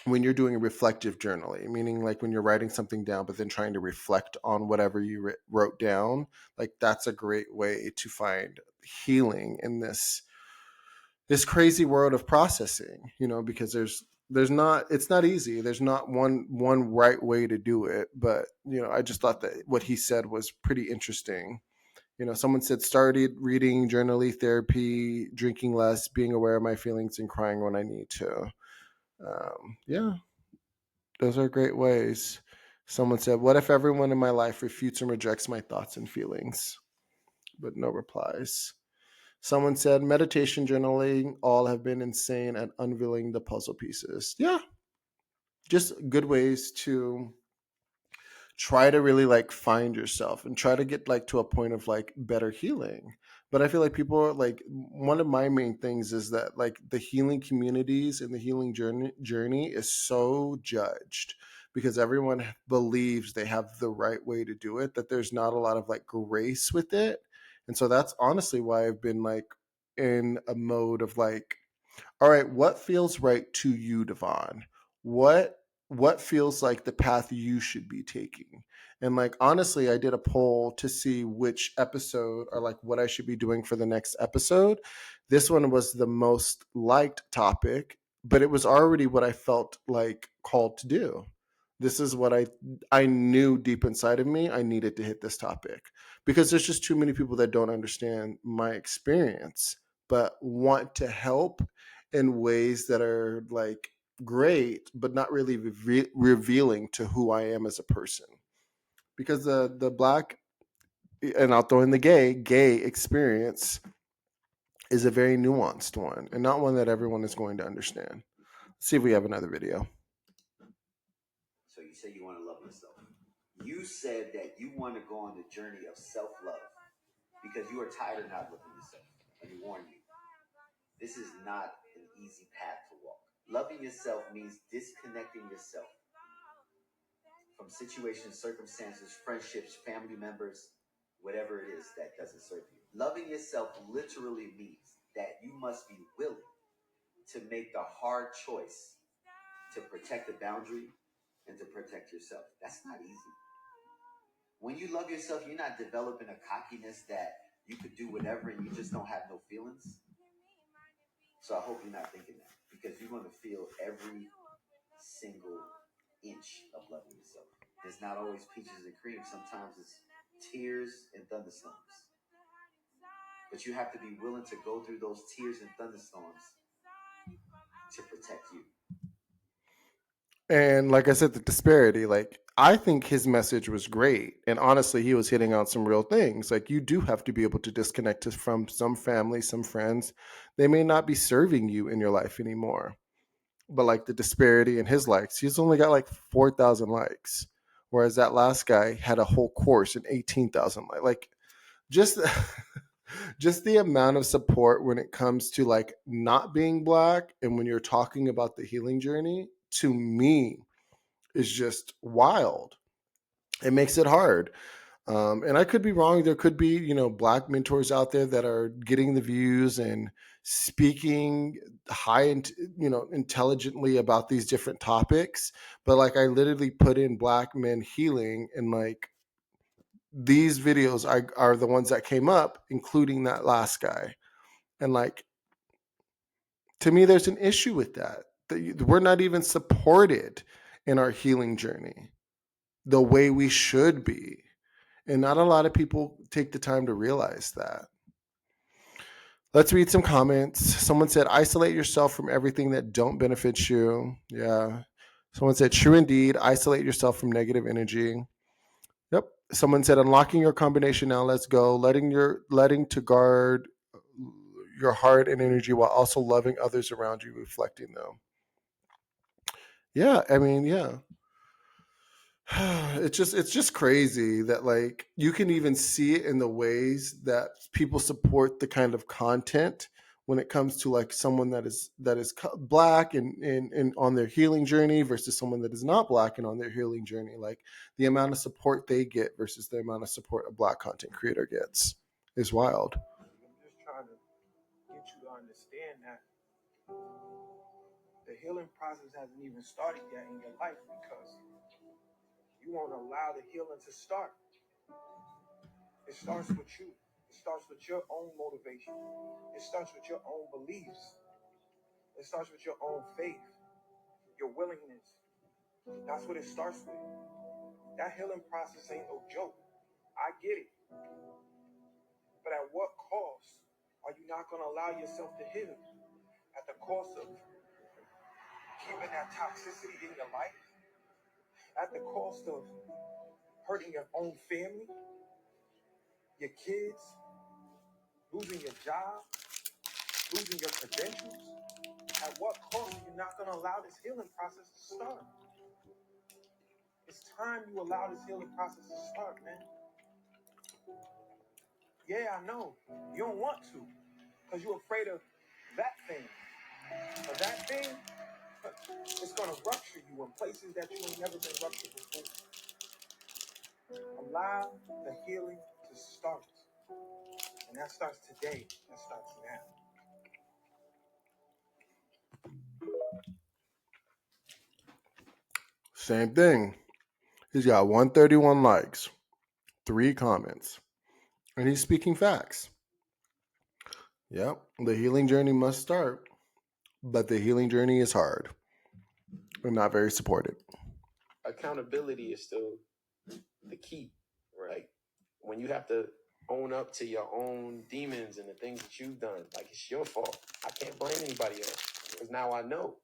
when you're doing a reflective journaling, meaning like when you're writing something down, but then trying to reflect on whatever you wrote down, like that's a great way to find healing in this crazy world of processing, because there's not, it's not easy. There's not one right way to do it. But, I just thought that what he said was pretty interesting. Someone said started reading, journaling, therapy, drinking less, being aware of my feelings and crying when I need to. Yeah, those are great ways. Someone said, what if everyone in my life refutes and rejects my thoughts and feelings? But no replies. Someone said meditation, journaling, all have been insane at unveiling the puzzle pieces. Yeah, just good ways to try to really like find yourself and try to get like to a point of like better healing. But I feel like people are like, one of my main things is that like the healing communities and the healing journey is so judged because everyone believes they have the right way to do it, that there's not a lot of like grace with it. And so that's honestly why I've been like in a mode of like, all right, what feels right to you, Devon? What feels like the path you should be taking? And like honestly, I did a poll to see which episode or like what I should be doing for the next episode. This one was the most liked topic, but it was already what I felt like called to do. This is what I knew deep inside of me I needed to hit this topic, because there's just too many people that don't understand my experience but want to help in ways that are like great, but not really revealing to who I am as a person. Because the black, and I'll throw in the gay experience is a very nuanced one and not one that everyone is going to understand. Let's see if we have another video. So you say you want to love yourself. You said that you want to go on the journey of self-love because you are tired of not loving yourself. Let me warn you. This is not an easy path to walk. Loving yourself means disconnecting yourself from situations, circumstances, friendships, family members, whatever it is that doesn't serve you. Loving yourself literally means that you must be willing to make the hard choice to protect the boundary and to protect yourself. That's not easy. When you love yourself, you're not developing a cockiness that you could do whatever and you just don't have no feelings. So I hope you're not thinking that, because you're going to feel every single inch of loving yourself. It's not always peaches and cream. Sometimes it's tears and thunderstorms. But you have to be willing to go through those tears and thunderstorms to protect you. And like I said, the disparity, like I think his message was great. And honestly, he was hitting on some real things. Like you do have to be able to disconnect from some family, some friends. They may not be serving you in your life anymore. But like the disparity in his likes, he's only got like 4,000 likes. Whereas that last guy had a whole course and 18,000 likes. Like just just the amount of support when it comes to like not being black and when you're talking about the healing journey, to me, is just wild. It makes it hard. And I could be wrong. There could be, black mentors out there that are getting the views and speaking high and, intelligently about these different topics. But like I literally put in black men healing, and like these videos are the ones that came up, including that last guy. And like, to me, there's an issue with that. We're not even supported in our healing journey the way we should be. And not a lot of people take the time to realize that. Let's read some comments. Someone said, isolate yourself from everything that don't benefit you. Yeah. Someone said, true indeed, isolate yourself from negative energy. Yep. Someone said, unlocking your combination now, let's go. Letting to guard your heart and energy while also loving others around you, reflecting them. Yeah, I mean, yeah. It's just crazy that like you can even see it in the ways that people support the kind of content when it comes to like someone that is black and on their healing journey versus someone that is not black and on their healing journey, like the amount of support they get versus the amount of support a black content creator gets is wild. I'm just trying to get you to understand that the healing process hasn't even started yet in your life because you won't allow the healing to start. It starts with you. It starts with your own motivation. It starts with your own beliefs. It starts with your own faith, your willingness. That's what it starts with. That healing process ain't no joke. I get it. But at what cost are you not going to allow yourself to heal? At the cost of keeping that toxicity in your life? At the cost of hurting your own family, your kids, losing your job, losing your credentials? At what cost are you not going to allow this healing process to start? It's time you allow this healing process to start, man. Yeah, I know. You don't want to because you're afraid of that thing. But that thing, it's going to rupture you in places that you ain't never been ruptured before. Allow the healing to start. And that starts today. That starts now. Same thing. He's got 131 likes, 3 comments, and he's speaking facts. Yep, the healing journey must start, but the healing journey is hard. We're not very supported. Accountability is still the key, right? Like when you have to own up to your own demons and the things that you've done, like it's your fault. I can't blame anybody else because now I know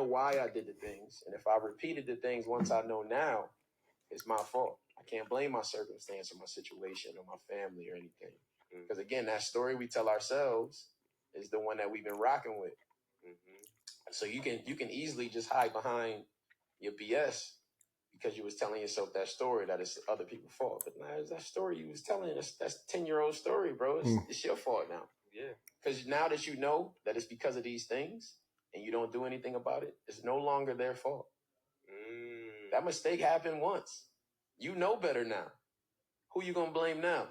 why I did the things. And if I repeated the things once I know now, it's my fault. I can't blame my circumstance or my situation or my family or anything. Because again, that story we tell ourselves is the one that we've been rocking with. So you can easily just hide behind your BS because you was telling yourself that story that it's other people's fault. But now that story you was telling, that's 10-year-old story, bro. It's your fault now. Yeah. Because now that you know that it's because of these things and you don't do anything about it, it's no longer their fault. That mistake happened once. You know better now. Who you gonna blame now?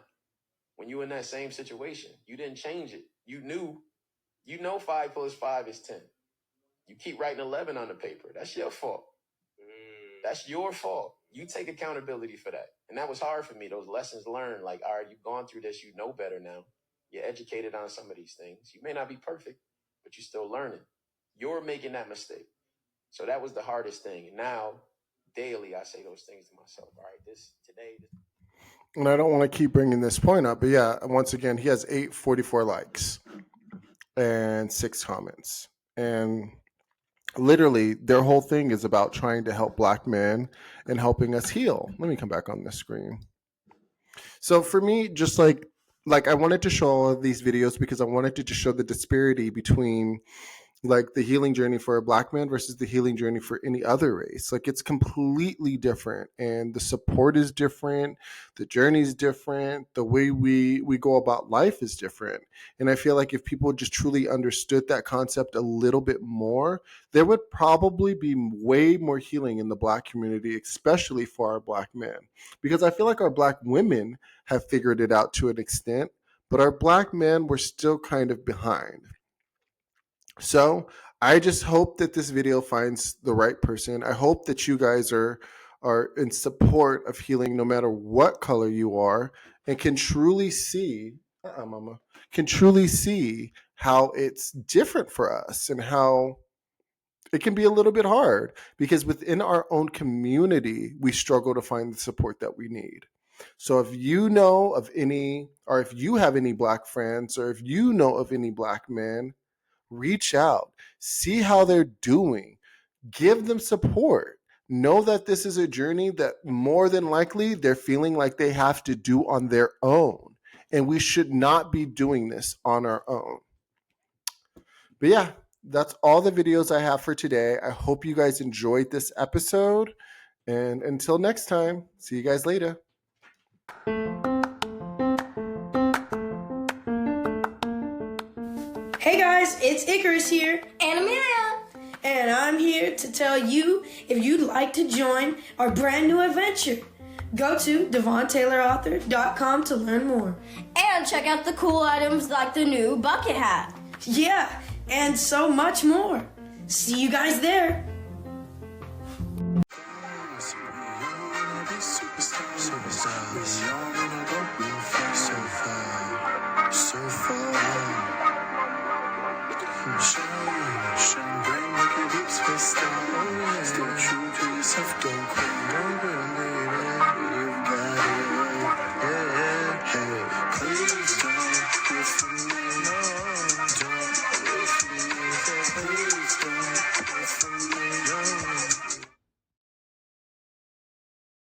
When you in that same situation, you didn't change it. You know 5 + 5 is 10. You keep writing 11 on the paper. That's your fault. That's your fault. You take accountability for that. And that was hard for me. Those lessons learned, like, all right, you've gone through this. You know better now. You're educated on some of these things. You may not be perfect, but you're still learning. You're making that mistake. So that was the hardest thing. And now, daily, I say those things to myself. All right, today. And I don't want to keep bringing this point up, but yeah, once again, he has 844 likes and 6 comments. And literally, their whole thing is about trying to help black men and helping us heal. Let me come back on this screen. So for me, just like I wanted to show all of these videos because I wanted to just show the disparity between like the healing journey for a black man versus the healing journey for any other race. Like it's completely different, and the support is different, the journey is different, the way we go about life is different. And I feel like if people just truly understood that concept a little bit more, there would probably be way more healing in the black community, especially for our black men, because I feel like our black women have figured it out to an extent, but our black men were still kind of behind. So I just hope that this video finds the right person. I hope that you guys are in support of healing no matter what color you are, and can truly see mama can truly see how it's different for us and how it can be a little bit hard because within our own community we struggle to find the support that we need. So if you know of any, or if you have any black friends, or if you know of any black men, reach out, see how they're doing, give them support. Know that this is a journey that more than likely they're feeling like they have to do on their own. And we should not be doing this on our own. But yeah, that's all the videos I have for today. I hope you guys enjoyed this episode. And until next time, see you guys later. Hey guys, it's Icarus here. And Amelia. And I'm here to tell you if you'd like to join our brand new adventure. Go to DevonTaylorAuthor.com to learn more. And check out the cool items like the new bucket hat. Yeah, and so much more. See you guys there.